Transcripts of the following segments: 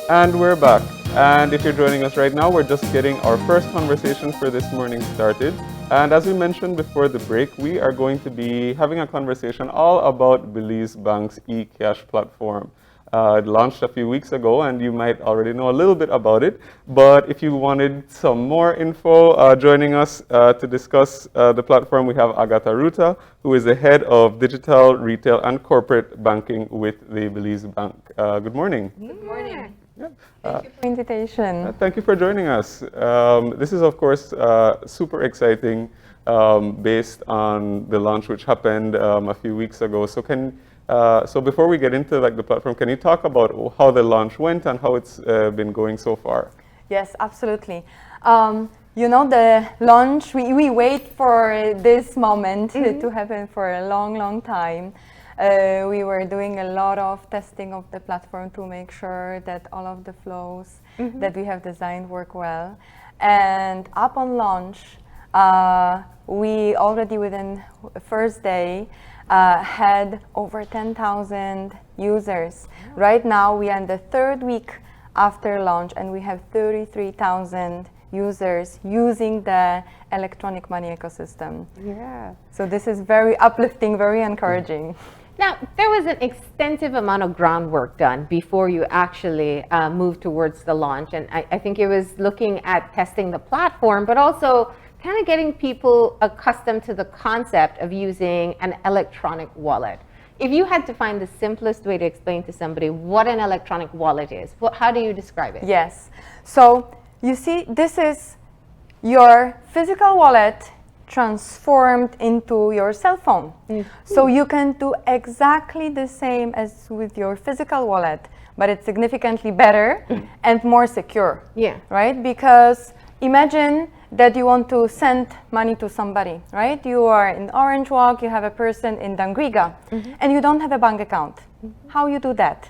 And we're back. And if you're joining us right now, we're just getting our first conversation for this morning started. And as we mentioned before the break, we are going to be having a conversation all about Belize Bank's E-kyash platform. It launched a few weeks ago, and you might already know a little bit about it. But if you wanted some more info, joining us to discuss the platform, we have Agatha Ruta, who is the head of digital, retail, and corporate banking with the Belize Bank. Good morning. Good morning. Yeah. Thank you for the invitation. Thank you for joining us. This is, of course, super exciting based on the launch which happened a few weeks ago. So before we get into the platform, can you talk about how the launch went and how it's been going so far? Yes, absolutely. The launch, we wait for this moment to happen for a long, long time. We were doing a lot of testing of the platform to make sure that all of the flows that we have designed work well. And upon launch, we already within the first day had over 10,000 users. Right now, we are in the third week after launch, and we have 33,000 users using the electronic money ecosystem. Yeah. So this is very uplifting, very encouraging. Now, there was an extensive amount of groundwork done before you actually moved towards the launch. And I think it was looking at testing the platform, but also kind of getting people accustomed to the concept of using an electronic wallet. If you had to find the simplest way to explain to somebody what an electronic wallet is, how do you describe it? Yes. So you see, this is your physical wallet transformed into your cell phone. So you can do exactly the same as with your physical wallet, but it's significantly better and more secure. Yeah. Right? Because imagine that you want to send money to somebody, right? You are in Orange Walk, you have a person in Dangriga, and you don't have a bank account. How you do that?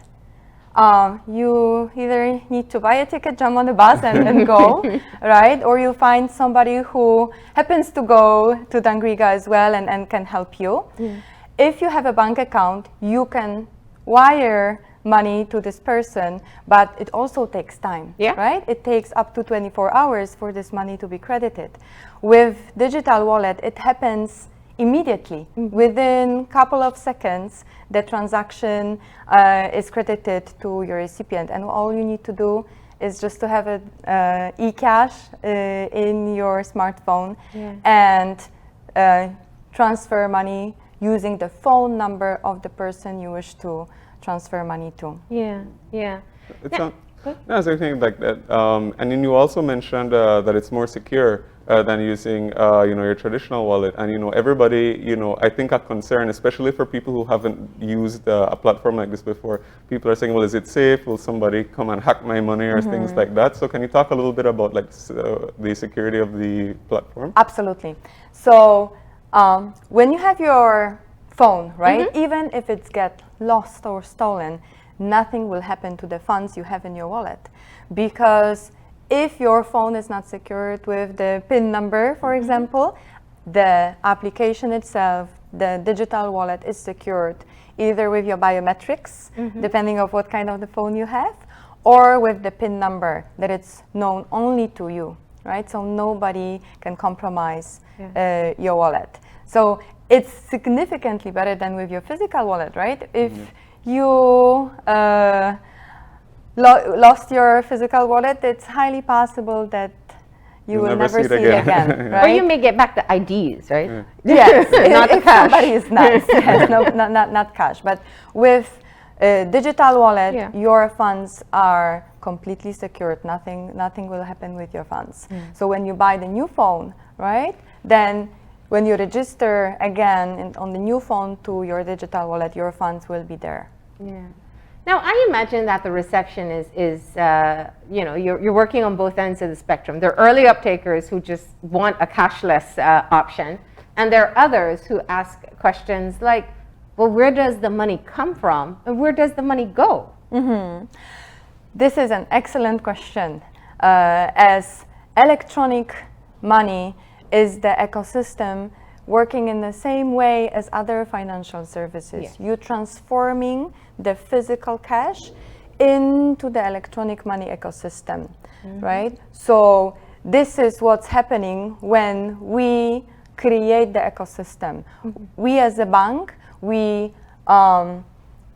You either need to buy a ticket, jump on the bus and go, right? Or you find somebody who happens to go to Dangriga as well and can help you. If you have a bank account, you can wire money to this person, but it also takes time, right? It takes up to 24 hours for this money to be credited. With digital wallet, it happens immediately. Within a couple of seconds, the transaction is credited to your recipient, and all you need to do is just to have an E-kyash in your smartphone and transfer money using the phone number of the person you wish to transfer money to. Yeah. No, so I think like that. And then you also mentioned that it's more secure than using your traditional wallet. And everybody, I think a concern, especially for people who haven't used a platform like this before, people are saying, well, is it safe? Will somebody come and hack my money or things like that? So can you talk a little bit about the security of the platform? Absolutely. So when you have your phone, right, even if it's get lost or stolen, nothing will happen to the funds you have in your wallet. Because if your phone is not secured with the PIN number, for example, the application itself, the digital wallet is secured either with your biometrics, depending on what kind of the phone you have, or with the PIN number that it's known only to you, right? So nobody can compromise your wallet. So it's significantly better than with your physical wallet, right? If you lost your physical wallet, it's highly possible that you will never see it again. Right? Or you may get back the IDs, right? Yes, not if cash. somebody is nice. Yes, no, not cash. But with a digital wallet, your funds are completely secured. Nothing will happen with your funds. So when you buy the new phone, right, then when you register again on the new phone to your digital wallet, your funds will be there. Yeah. Now, I imagine that the reception is you're working on both ends of the spectrum. There are early uptakers who just want a cashless option, and there are others who ask questions like, well, where does the money come from, and where does the money go? This is an excellent question. As electronic money is the ecosystem working in the same way as other financial services. You're transforming the physical cash into the electronic money ecosystem, right? So this is what's happening when we create the ecosystem. We as a bank, we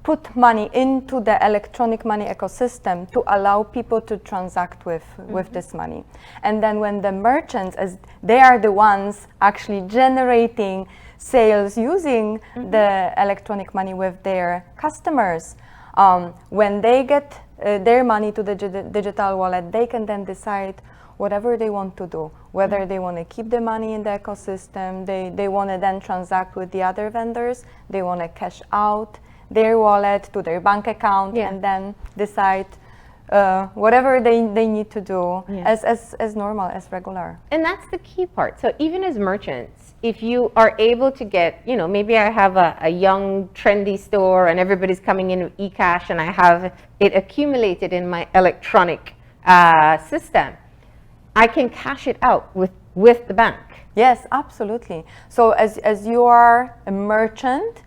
put money into the electronic money ecosystem to allow people to transact with this money. And then when the merchants, as they are the ones actually generating sales using the electronic money with their customers, when they get their money to the digital wallet, they can then decide whatever they want to do, whether they want to keep the money in the ecosystem, they want to then transact with the other vendors, they want to cash out their wallet to their bank account, and then decide whatever they need to do as normal, as regular. And that's the key part. So even as merchants, if you are able to get, you know, maybe I have a young trendy store and everybody's coming in with E-kyash and I have it accumulated in my electronic system, I can cash it out with the bank. Yes, absolutely. So as you are a merchant,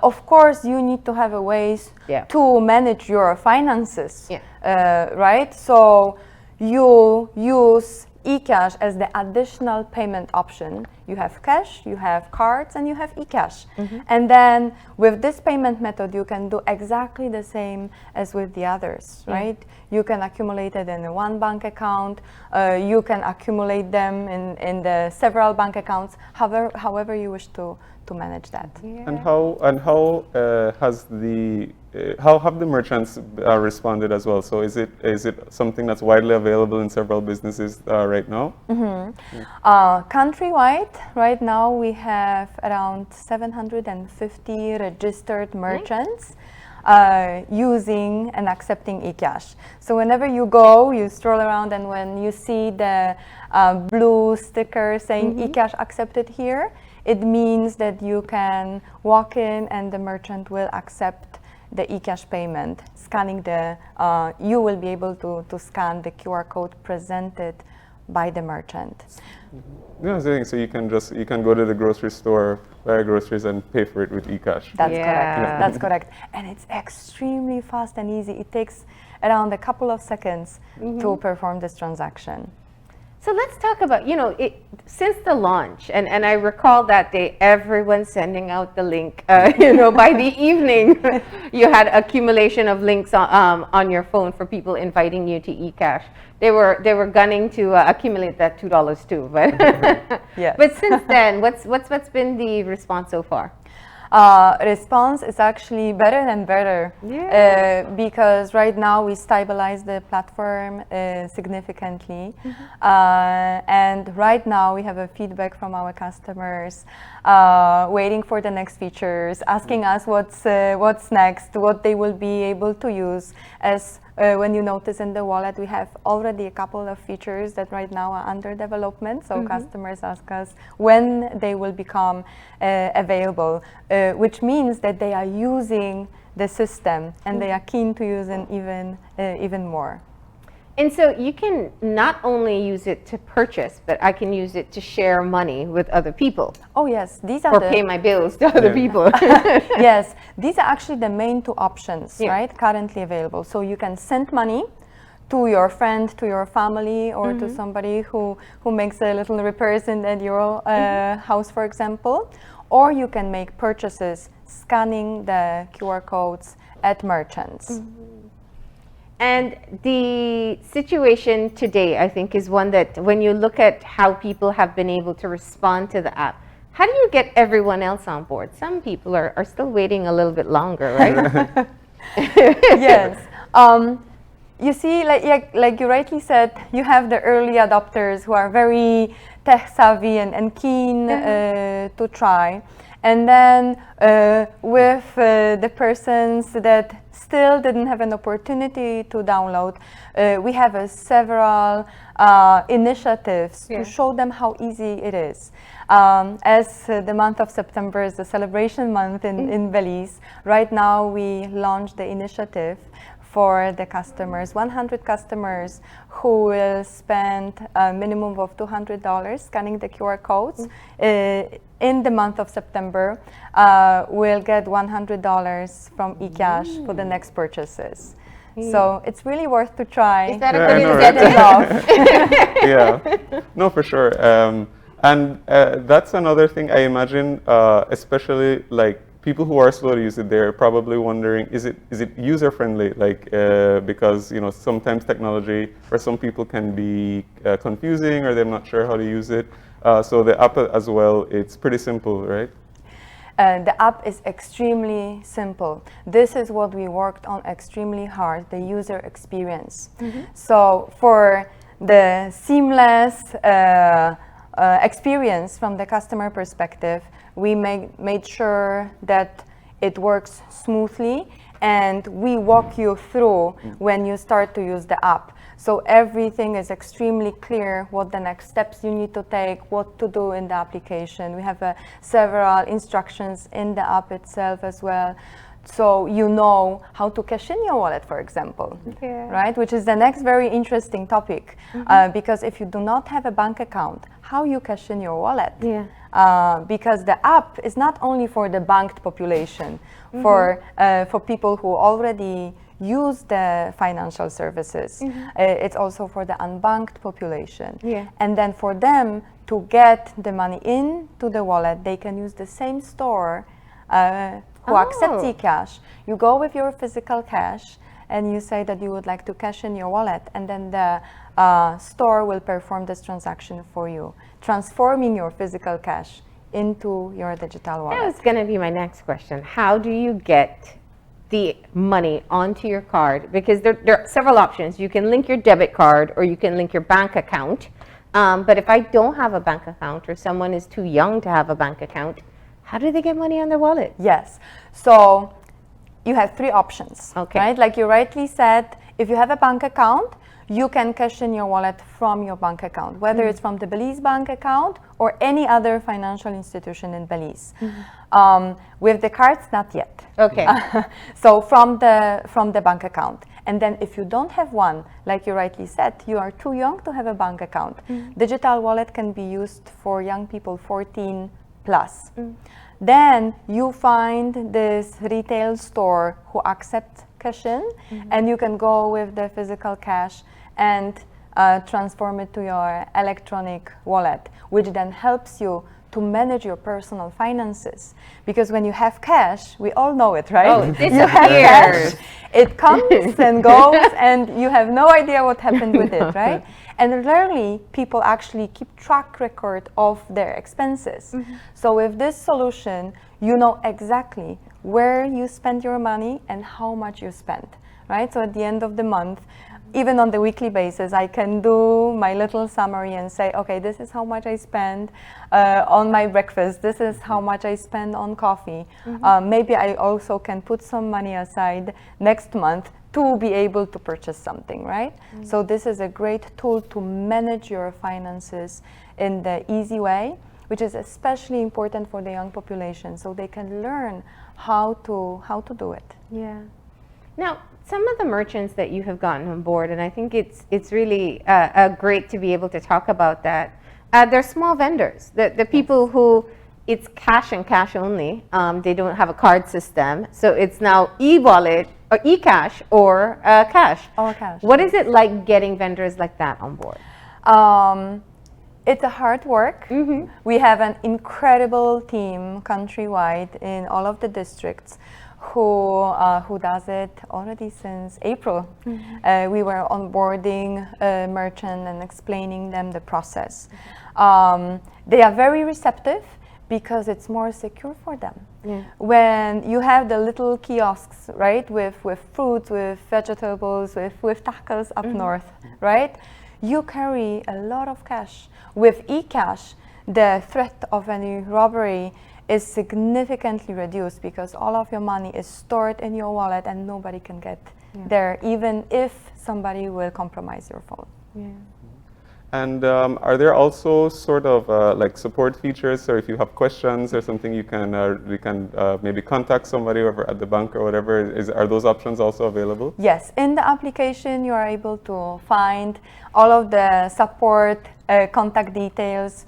of course you need to have a ways to manage your finances, right? So you use E-kyash as the additional payment option. You have cash, you have cards, and you have E-kyash. And then with this payment method, you can do exactly the same as with the others, right? You can accumulate it in one bank account. You can accumulate them in the several bank accounts, however you wish to manage that. And how have the merchants responded as well? So is it something that's widely available in several businesses right now? Countrywide, right now we have around 750 registered merchants using and accepting E-kyash. So whenever you go, you stroll around, and when you see the blue sticker saying E-kyash accepted here, it means that you can walk in and the merchant will accept the E-kyash payment. Scanning you will be able to scan the QR code presented by the merchant. Yeah, so you can go to the grocery store, buy groceries, and pay for it with E-kyash. That's correct. That's correct. And it's extremely fast and easy. It takes around a couple of seconds to perform this transaction. So let's talk about, you know, since the launch, and I recall that day, everyone sending out the link, you know, by the evening, you had accumulation of links on your phone for people inviting you to E-kyash. They were gunning to accumulate that $2 too, but but since then, what's been the response so far? Response is actually better and better because right now we stabilize the platform significantly, and right now we have a feedback from our customers waiting for the next features, asking us what's next, what they will be able to use. As when you notice in the wallet, we have already a couple of features that right now are under development. So customers ask us when they will become available, which means that they are using the system and they are keen to use it even more. And so you can not only use it to purchase, but I can use it to share money with other people. Oh yes, these are pay my bills to other people. Yes, these are actually the main two options, right? Currently available. So you can send money to your friend, to your family, or to somebody who makes a little repairs at your house, for example. Or you can make purchases scanning the QR codes at merchants. And the situation today, I think, is one that when you look at how people have been able to respond to the app, how do you get everyone else on board? Some people are still waiting a little bit longer, right? Yes. You see, like you rightly said, you have the early adopters who are very tech savvy and keen to try. And then with the persons that still didn't have an opportunity to download, we have several initiatives to show them how easy it is. As the month of September is the celebration month in Belize, right now we launched the initiative for the customers, 100 customers who will spend a minimum of $200 scanning the QR codes in the month of September, will get $100 from E-kyash for the next purchases. So it's really worth to try. Is that a Yeah, good I know, incentive? right? Yeah, no, for sure. And that's another thing I imagine, especially like people who are slow to use it, they're probably wondering, is it user friendly? Like, because sometimes technology for some people can be confusing, or they're not sure how to use it. So the app as well, it's pretty simple, right? The app is extremely simple. This is what we worked on extremely hard, the user experience. So for the seamless experience from the customer perspective, we made sure that it works smoothly, and we walk you through when you start to use the app. So everything is extremely clear, what the next steps you need to take, what to do in the application. We have several instructions in the app itself as well. So you know how to cash in your wallet, for example, right? Which is the next very interesting topic, because if you do not have a bank account, how you cash in your wallet? Because the app is not only for the banked population, for people who already use the financial services. It's also for the unbanked population. And then for them to get the money into the wallet, they can use the same store who accepts E-kyash. You go with your physical cash and you say that you would like to cash in your wallet, and then the store will perform this transaction for you, transforming your physical cash into your digital wallet. That was going to be my next question. How do you get the money onto your card? Because there are several options. You can link your debit card, or you can link your bank account. But if I don't have a bank account, or someone is too young to have a bank account, how do they get money on their wallet? Yes. So you have three options, Okay. right? Like you rightly said, if you have a bank account, you can cash in your wallet from your bank account, whether it's from the Belize Bank account or any other financial institution in Belize. With the cards, not yet. Okay. So from the bank account. And then if you don't have one, like you rightly said, you are too young to have a bank account. Digital wallet can be used for young people 14 plus. Then you find this retail store who accepts cash in, and you can go with the physical cash and transform it to your electronic wallet, which then helps you to manage your personal finances. Because when you have cash, we all know it, right? Oh, it you have cash, disappears. it comes and goes, and you have no idea what happened with it, right? And rarely people actually keep track record of their expenses. So with this solution, you know exactly where you spend your money and how much you spend, right? So at the end of the month, even on the weekly basis, I can do my little summary and say, okay, this is how much I spend on my breakfast. This is how much I spend on coffee. Maybe I also can put some money aside next month to be able to purchase something, right? So this is a great tool to manage your finances in the easy way, which is especially important for the young population, so they can learn how to do it. Yeah. Now, some of the merchants that you have gotten on board, and I think it's really great to be able to talk about that. They're small vendors, the people who it's cash and cash only. They don't have a card system, so it's now e-wallet or E-kyash or cash. Or cash. What is it like getting vendors like that on board? It's a hard work. We have an incredible team countrywide in all of the districts who does it already since April. We were onboarding a merchant and explaining them the process. They are very receptive because it's more secure for them. When you have the little kiosks, right, with fruits, with vegetables, with tacos up north, right, you carry a lot of cash. With E-kyash, the threat of any robbery is significantly reduced because all of your money is stored in your wallet and nobody can get there, even if somebody will compromise your phone. And are there also sort of like support features? So if you have questions or something, you can maybe contact somebody over at the bank or whatever. Are those options also available? Yes, in the application you are able to find all of the support contact details.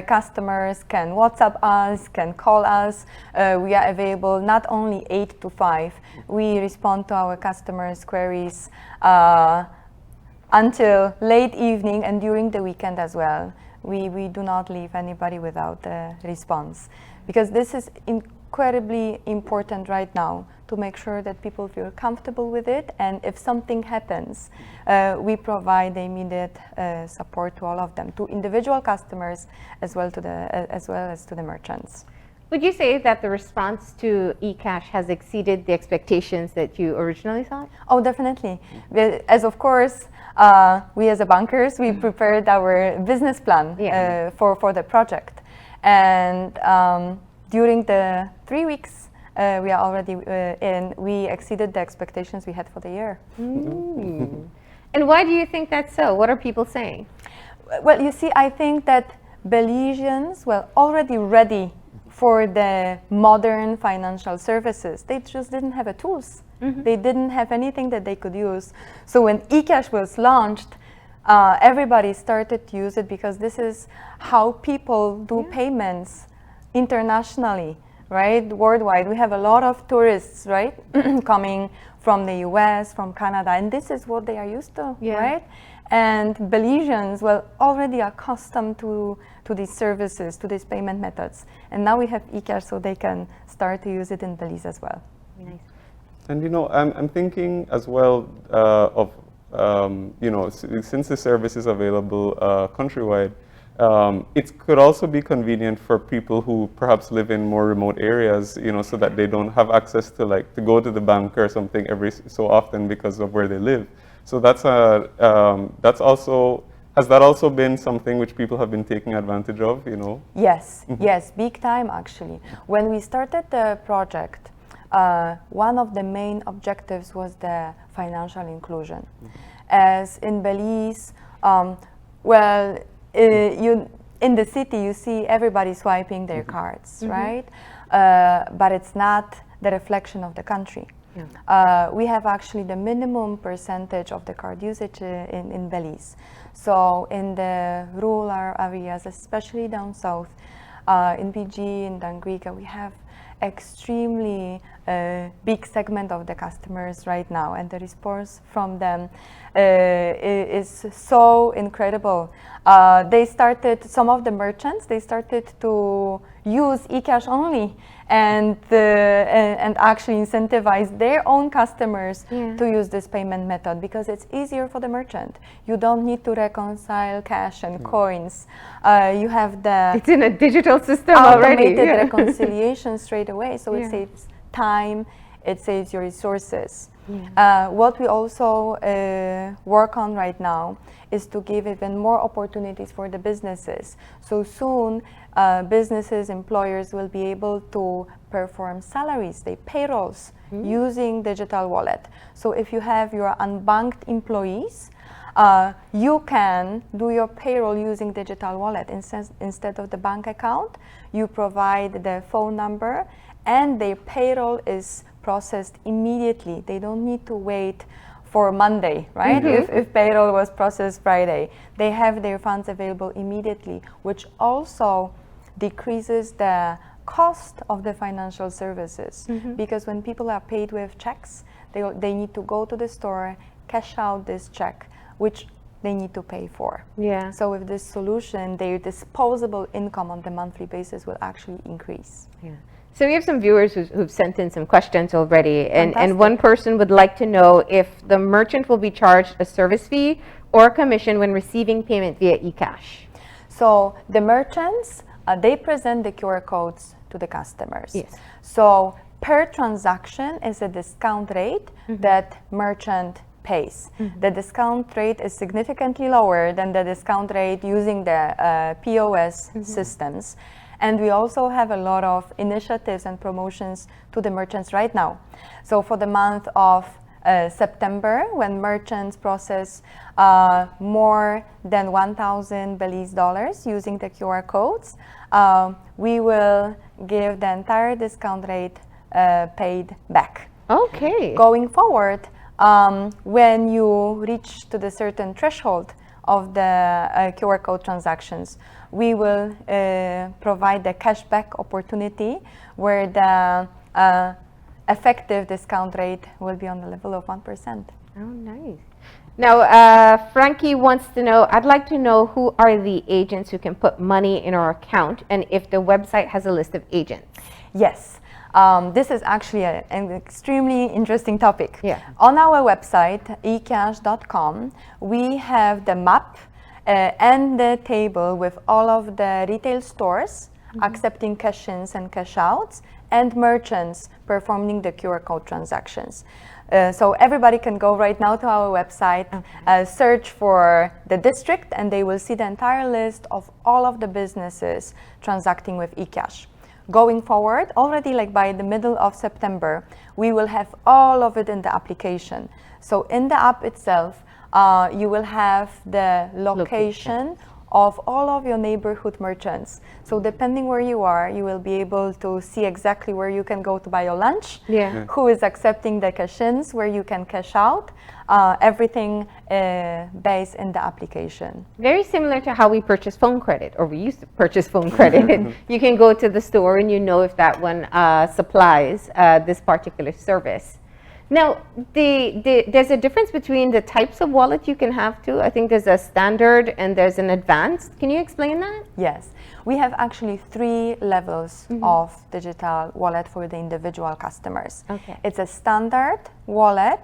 Customers can WhatsApp us, can call us. We are available not only 8 to 5. We respond to our customers' queries until late evening and during the weekend as well. We do not leave anybody without a response, because this is incredibly important right now to make sure that people feel comfortable with it, and if something happens, we provide immediate support to all of them, to individual customers as well as to the merchants. Would you say that the response to E-kyash has exceeded the expectations that you originally thought? Oh, definitely. As of course, we as a bankers, we prepared our business plan for the project. And during the 3 weeks we are already in, we exceeded the expectations we had for the year. And why do you think that's so? What are people saying? Well, you see, I think that Belizeans were already ready for the modern financial services. They just didn't have the tools. They didn't have anything that they could use. So when E-kyash was launched, everybody started to use it, because this is how people do payments internationally, right? Worldwide. We have a lot of tourists, right? Coming from the US, from Canada, and this is what they are used to, right? And Belizeans were already accustomed to these services, to these payment methods. And now we have E-kyash, so they can start to use it in Belize as well. Nice. And you know, I'm thinking as well of, you know, since the service is available countrywide, it could also be convenient for people who perhaps live in more remote areas, you know, so that they don't have access to, like, to go to the bank or something every so often because of where they live. So that's also, has that also been something which people have been taking advantage of, you know? Yes, yes, big time actually. When we started the project, one of the main objectives was the financial inclusion. As in Belize, well, in the city you see everybody swiping their cards, right? But it's not the reflection of the country. We have actually the minimum percentage of the card usage in Belize. So in the rural areas, especially down south, in PG, in Dangriga, we have extremely big segment of the customers right now, and the response from them is so incredible. Some of the merchants, they started to use E-kyash only, and actually incentivize their own customers to use this payment method, because it's easier for the merchant. You don't need to reconcile cash and coins. You have it's in a digital system already. Automated reconciliation straight away, so it saves time, it saves your resources. What we also work on right now is to give even more opportunities for the businesses. So soon, businesses, employers will be able to perform salaries, their payrolls, using digital wallet. So if you have your unbanked employees, you can do your payroll using digital wallet. Instead of the bank account, you provide the phone number, and their payroll is processed immediately. They don't need to wait for Monday, right? If payroll was processed Friday, they have their funds available immediately, which also decreases the cost of the financial services. Because when people are paid with checks, they need to go to the store, cash out this check, which they need to pay for. So with this solution, their disposable income on the monthly basis will actually increase. So we have some viewers who've sent in some questions already, and one person would like to know if the merchant will be charged a service fee or a commission when receiving payment via E-kyash. So the merchants, they present the QR codes to the customers. So per transaction is a discount rate that merchant pays. The discount rate is significantly lower than the discount rate using the POS systems. And we also have a lot of initiatives and promotions to the merchants right now. So for the month of September, when merchants process more than 1,000 Belize dollars using the QR codes, we will give the entire discount rate paid back. Okay. Going forward, when you reach to the certain threshold of the QR code transactions, we will provide the cashback opportunity where the effective discount rate will be on the level of 1%. Oh, nice. Now, Frankie wants to know, I'd like to know who are the agents who can put money in our account and if the website has a list of agents. Yes. This is actually an extremely interesting topic. Yeah. On our website, E-kyash.com, we have the map and the table with all of the retail stores accepting cash-ins and cash-outs and merchants performing the QR code transactions. So everybody can go right now to our website, search for the district, and they will see the entire list of all of the businesses transacting with E-kyash. Going forward, already like by the middle of September, we will have all of it in the application. So in the app itself, you will have the location of all of your neighborhood merchants. So depending where you are, you will be able to see exactly where you can go to buy your lunch, who is accepting the cash-ins, where you can cash out, everything based in the application. Very similar to how we purchase phone credit, or we used to purchase phone credit. You can go to the store and you know if that one supplies this particular service. Now, there's a difference between the types of wallet you can have too. I think there's a standard and there's an advanced. Can you explain that? Yes. We have actually 3 levels of digital wallet for the individual customers. Okay. It's a standard wallet.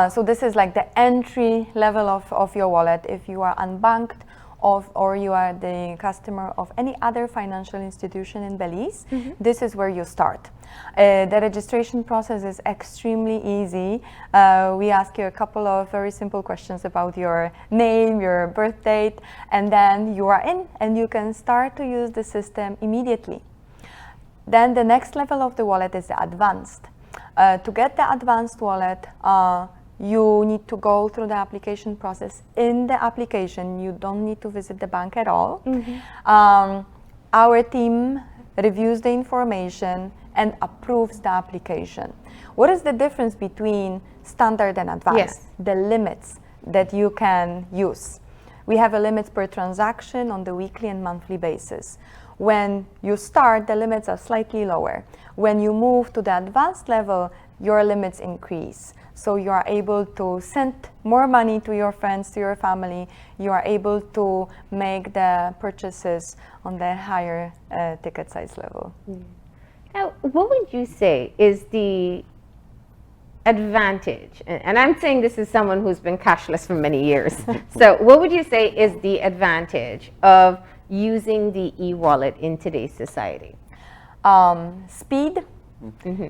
So this is like the entry level of your wallet. If you are unbanked or you are the customer of any other financial institution in Belize, this is where you start. The registration process is extremely easy. We ask you a couple of very simple questions about your name, your birth date, and then you are in and you can start to use the system immediately. Then the next level of the wallet is the advanced. To get the advanced wallet, you need to go through the application process. In the application, you don't need to visit the bank at all. Our team reviews the information and approves the application. What is the difference between standard and advanced? Yes. The limits that you can use. We have a limit per transaction on the weekly and monthly basis. When you start, the limits are slightly lower. When you move to the advanced level, your limits increase. So you are able to send more money to your friends, to your family. You are able to make the purchases on the higher ticket size level. Now, what would you say is the advantage? And I'm saying this is someone who's been cashless for many years. So what would you say is the advantage of using the e-wallet in today's society? Speed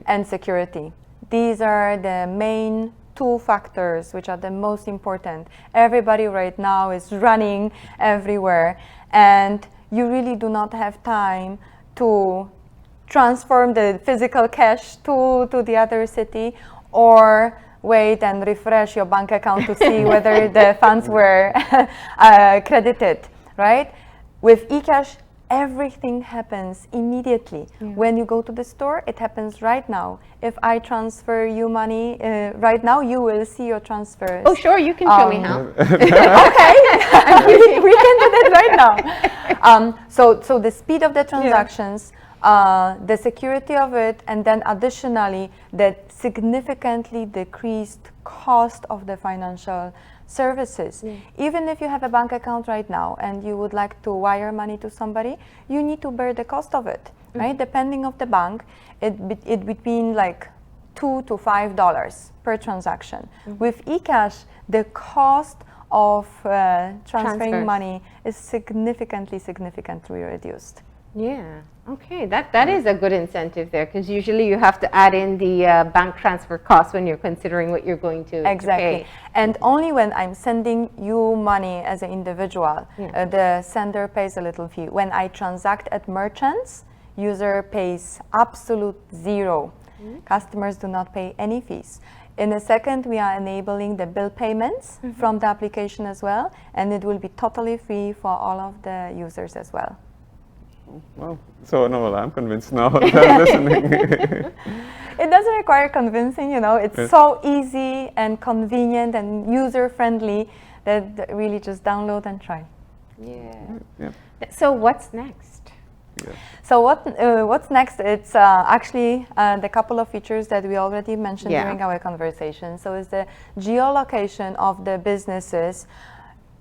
and security. These are the main 2 factors which are the most important. Everybody right now is running everywhere, and you really do not have time to transform the physical cash to the other city or wait and refresh your bank account to see whether the funds were credited, right? With E-kyash, everything happens immediately. When you go to the store, it happens right now. If I transfer you money right now, you will see your transfers. Oh, sure, you can show me how. Okay, we can do that right now. So the speed of the transactions, the security of it, and then additionally, the significantly decreased cost of the financial services. Even if you have a bank account right now and you would like to wire money to somebody, you need to bear the cost of it, right? Depending of the bank, it between like $2 to $5 per transaction. With E-kyash, the cost of transferring money is significantly reduced. Yeah, okay, that is a good incentive there, because usually you have to add in the bank transfer cost when you're considering what you're going to Exactly. pay. And only when I'm sending you money as an individual, the sender pays a little fee. When I transact at merchants, user pays absolute zero. Customers do not pay any fees. In a second, we are enabling the bill payments from the application as well, and it will be totally free for all of the users as well. Well, so no, I'm convinced now. Listening. It doesn't require convincing, you know. It's so easy and convenient and user-friendly that really just download and try. Yeah. So what's next? So what's next? It's actually the couple of features that we already mentioned during our conversation. So it's the geolocation of the businesses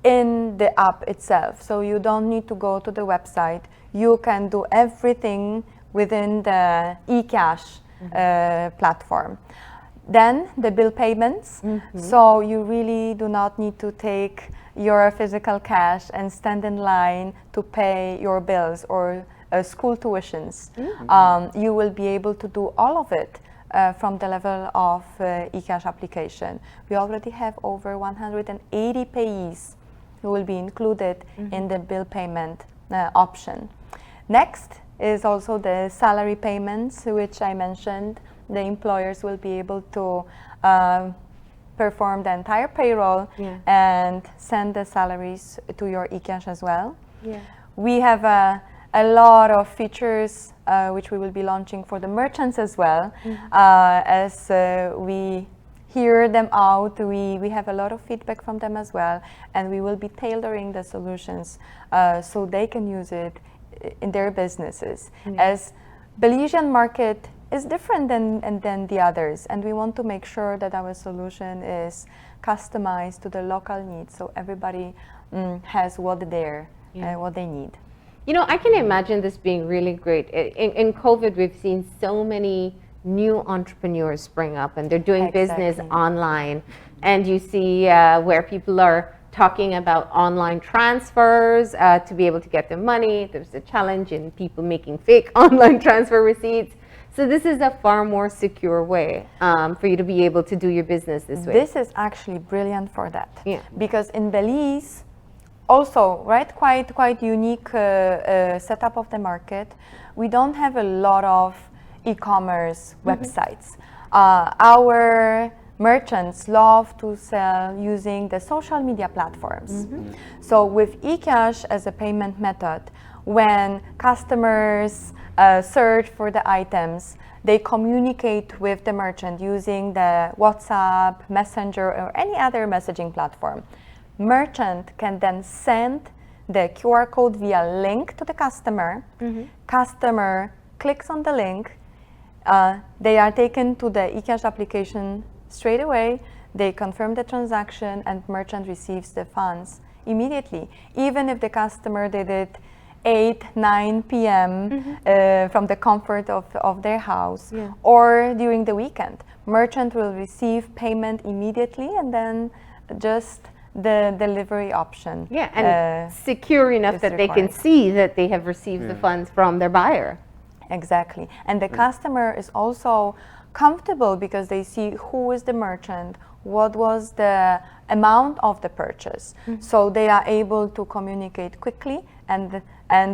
in the app itself. So you don't need to go to the website. You can do everything within the E-kyash platform. Then the bill payments. So you really do not need to take your physical cash and stand in line to pay your bills or school tuitions. You will be able to do all of it from the level of E-kyash application. We already have over 180 payees who will be included in the bill payment option. Next is also the salary payments, which I mentioned. The employers will be able to perform the entire payroll and send the salaries to your E-kyash as well. We have a lot of features which we will be launching for the merchants as well. As we hear them out, we have a lot of feedback from them as well, and we will be tailoring the solutions so they can use it in their businesses. As Belizean market is different than the others, and we want to make sure that our solution is customized to the local needs, so everybody has what they need. You know, I can imagine this being really great. In COVID, we've seen so many new entrepreneurs spring up, and they're doing business online. And you see where people are talking about online transfers to be able to get their money. There's a challenge in people making fake online transfer receipts. So this is a far more secure way for you to be able to do your business this way. This is actually brilliant for that. Because in Belize, also, right, quite unique setup of the market. We don't have a lot of e-commerce websites. Our merchants love to sell using the social media platforms. So with E-kyash as a payment method, when customers search for the items, they communicate with the merchant using the WhatsApp, Messenger, or any other messaging platform. Merchant can then send the QR code via link to the customer. Customer clicks on the link. They are taken to the E-kyash application straight away. They confirm the transaction, and merchant receives the funds immediately. Even if the customer did it 8-9 p.m. From the comfort of their house or during the weekend, merchant will receive payment immediately, and then just the delivery option. And secure enough that they can see that they have received the funds from their buyer. Exactly. And the customer is also comfortable because they see who is the merchant, what was the amount of the purchase. So they are able to communicate quickly and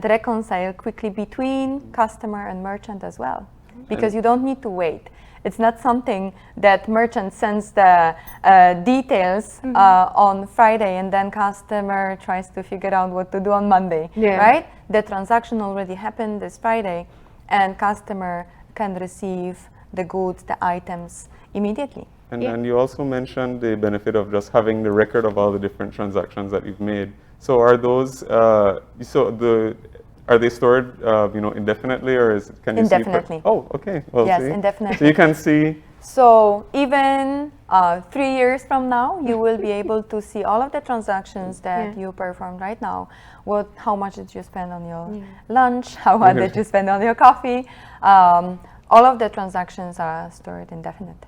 reconcile quickly between customer and merchant as well. Because you don't need to wait. It's not something that merchant sends the details on Friday and then customer tries to figure out what to do on Monday, right? The transaction already happened this Friday, and customer can receive the goods, the items immediately. And you also mentioned the benefit of just having the record of all the different transactions that you've made. So are those are they stored, indefinitely, or can you indefinitely? See? Oh, okay. Well, yes, see. indefinitely. So you can see. So even 3 years from now, you will be able to see all of the transactions that you performed right now. How much did you spend on your lunch? How much did you spend on your coffee? All of the transactions are stored indefinitely.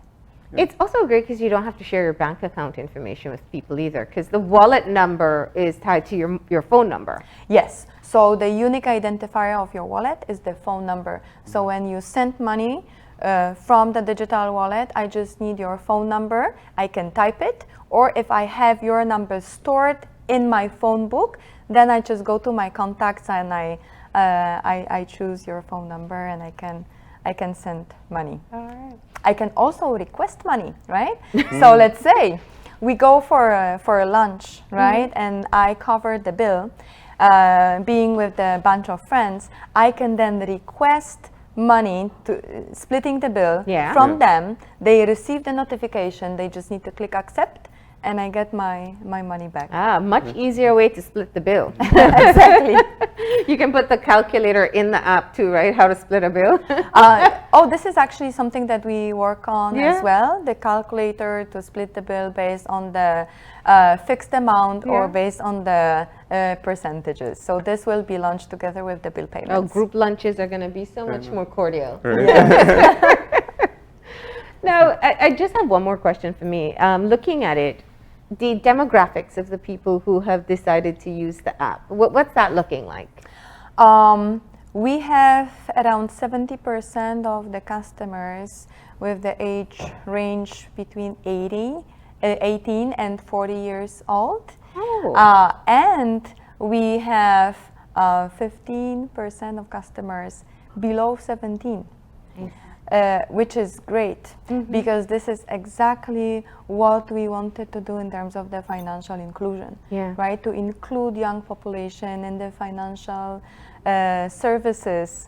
It's also great because you don't have to share your bank account information with people either, because the wallet number is tied to your phone number. Yes. So the unique identifier of your wallet is the phone number. So when you send money from the digital wallet, I just need your phone number. I can type it, or if I have your number stored in my phone book, then I just go to my contacts and I choose your phone number, and I can send money. All right. I can also request money, right? So let's say we go for a lunch, right? And I cover the bill. Being with a bunch of friends, I can then request money to splitting the bill from them. They receive the notification. They just need to click accept, and I get my money back. Much easier way to split the bill. Exactly. You can put the calculator in the app too, right? How to split a bill. This is actually something that we work on as well. The calculator to split the bill based on the fixed amount or based on the percentages. So this will be launched together with the bill payments. Oh, group lunches are going to be so much more cordial. Right. Now, I just have one more question for me. Looking at it, the demographics of the people who have decided to use the app, what's that looking like? We have around 70% of the customers with the age range between 18 and 40 years old. Oh. And we have 15% of customers below 17. Which is great because this is exactly what we wanted to do in terms of the financial inclusion, right? To include young population in the financial services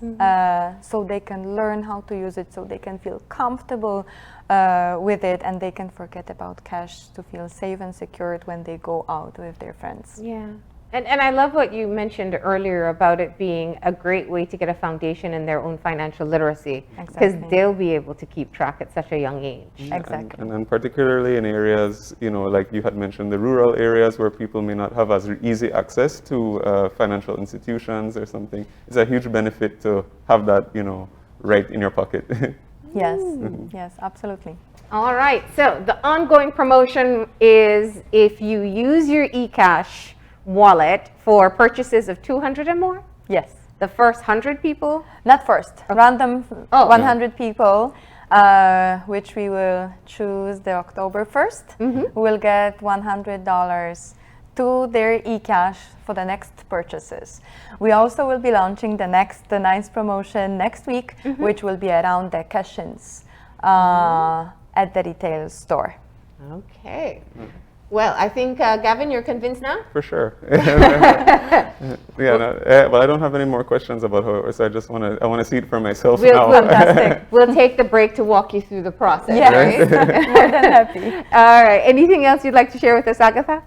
so they can learn how to use it, so they can feel comfortable with it, and they can forget about cash to feel safe and secured when they go out with their friends. Yeah. And I love what you mentioned earlier about it being a great way to get a foundation in their own financial literacy, because they'll be able to keep track at such a young age. Exactly. And particularly in areas, like you had mentioned, the rural areas where people may not have as easy access to financial institutions or something, it's a huge benefit to have that, right in your pocket. Yes, yes, absolutely. All right, so the ongoing promotion is if you use your E-kyash wallet for purchases of 200 and more? Yes. The first 100 people? Not first, random 100 people, which we will choose the October 1st, will get $100 to their E-kyash for the next purchases. We also will be launching the nice promotion next week, which will be around the cash-ins at the retail store. Okay. Well, I think, Gavin, you're convinced now? For sure. Well, I don't have any more questions about how it works. I want to see it for myself now. Fantastic. We'll take the break to walk you through the process. Yes, Right? more than happy. All right. Anything else you'd like to share with us, Agatha?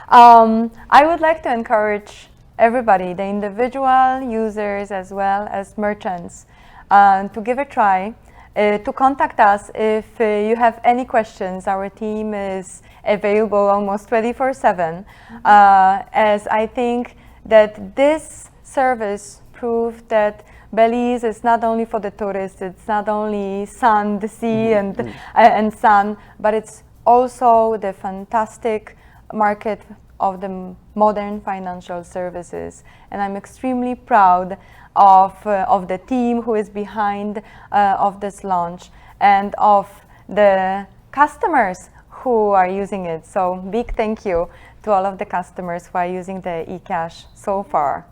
I would like to encourage everybody, the individual users as well as merchants, to give a try, to contact us if you have any questions. Our team is available almost 24/7, as I think that this service proved that Belize is not only for the tourists, it's not only sun, the sea and sun, but it's also the fantastic market of the modern financial services. And I'm extremely proud of the team who is behind of this launch and of the customers who are using it. So big thank you to all of the customers who are using the E-kyash so far.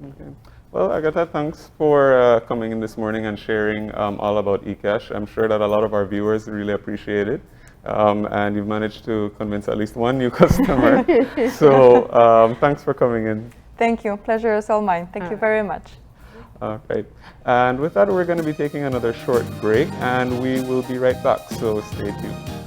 Okay. Well, Agatha, thanks for coming in this morning and sharing all about E-kyash. I'm sure that a lot of our viewers really appreciate it. And you've managed to convince at least one new customer. So thanks for coming in. Thank you. Pleasure is all mine. Thank you very much. All right. And with that, we're going to be taking another short break, and we will be right back. So stay tuned.